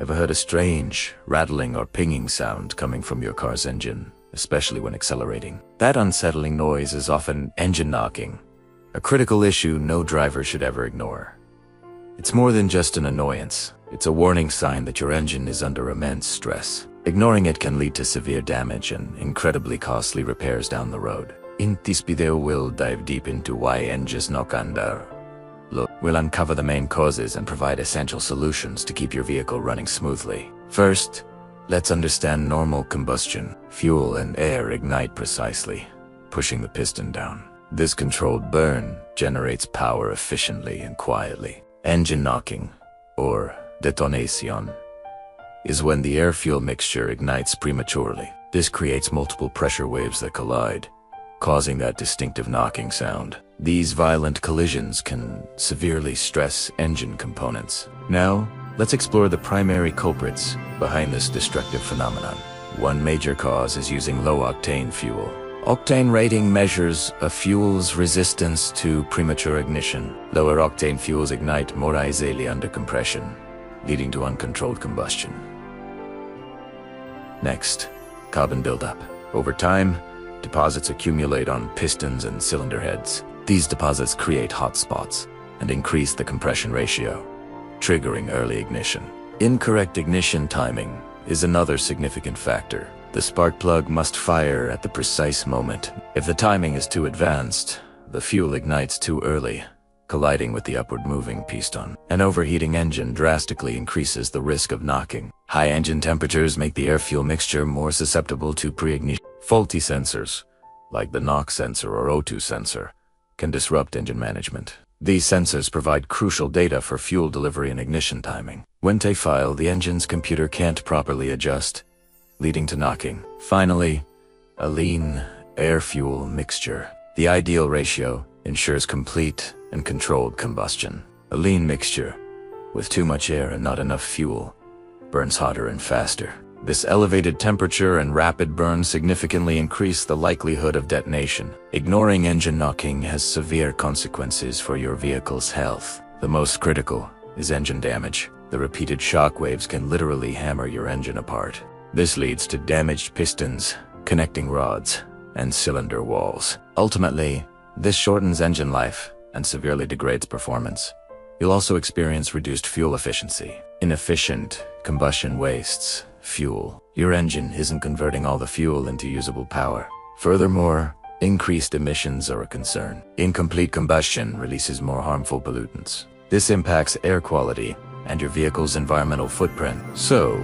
Ever heard a strange, rattling or pinging sound coming from your car's engine, especially when accelerating? That unsettling noise is often engine knocking, a critical issue no driver should ever ignore. It's more than just an annoyance. It's a warning sign that your engine is under immense stress. Ignoring it can lead to severe damage and incredibly costly repairs down the road. In this video, we'll dive deep into why engines knock under. We'll uncover the main causes and provide essential solutions to keep your vehicle running smoothly. First, let's understand normal combustion. Fuel and air ignite precisely, pushing the piston down. This controlled burn generates power efficiently and quietly. Engine knocking, or detonation, is when the air-fuel mixture ignites prematurely. This creates multiple pressure waves that collide, causing that distinctive knocking sound. These violent collisions can severely stress engine components. Now, let's explore the primary culprits behind this destructive phenomenon. One major cause is using low-octane fuel. Octane rating measures a fuel's resistance to premature ignition. Lower octane fuels ignite more easily under compression, leading to uncontrolled combustion. Next, carbon buildup. Over time, deposits accumulate on pistons and cylinder heads. These deposits create hot spots and increase the compression ratio, triggering early ignition. Incorrect ignition timing is another significant factor. The spark plug must fire at the precise moment. If the timing is too advanced, the fuel ignites too early, colliding with the upward moving piston. An overheating engine drastically increases the risk of knocking. High engine temperatures make the air-fuel mixture more susceptible to pre-ignition. Faulty sensors, like the NOx sensor or O2 sensor, can disrupt engine management. These sensors provide crucial data for fuel delivery and ignition timing. When they fail, the engine's computer can't properly adjust, leading to knocking. Finally, a lean air-fuel mixture. The ideal ratio ensures complete and controlled combustion. A lean mixture, with too much air and not enough fuel, burns hotter and faster. This elevated temperature and rapid burn significantly increase the likelihood of detonation. Ignoring engine knocking has severe consequences for your vehicle's health. The most critical is engine damage. The repeated shock waves can literally hammer your engine apart. This leads to damaged pistons, connecting rods, and cylinder walls. Ultimately, this shortens engine life and severely degrades performance. You'll also experience reduced fuel efficiency. Inefficient combustion wastes fuel. Your engine isn't converting all the fuel into usable power. Furthermore, increased emissions are a concern. Incomplete combustion releases more harmful pollutants. This impacts air quality and your vehicle's environmental footprint. So,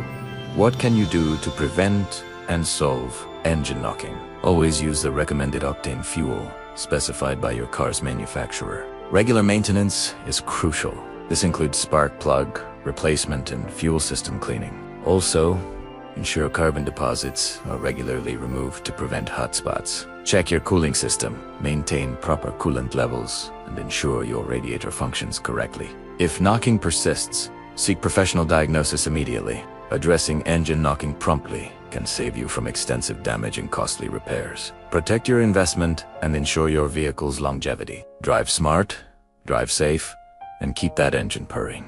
what can you do to prevent and solve engine knocking? Always use the recommended octane fuel specified by your car's manufacturer. Regular maintenance is crucial. This includes spark plug replacement and fuel system cleaning. Also, ensure carbon deposits are regularly removed to prevent hot spots. Check your cooling system, maintain proper coolant levels, and ensure your radiator functions correctly. If knocking persists, seek professional diagnosis immediately. Addressing engine knocking promptly can save you from extensive damage and costly repairs. Protect your investment and ensure your vehicle's longevity. Drive smart, drive safe, and keep that engine purring.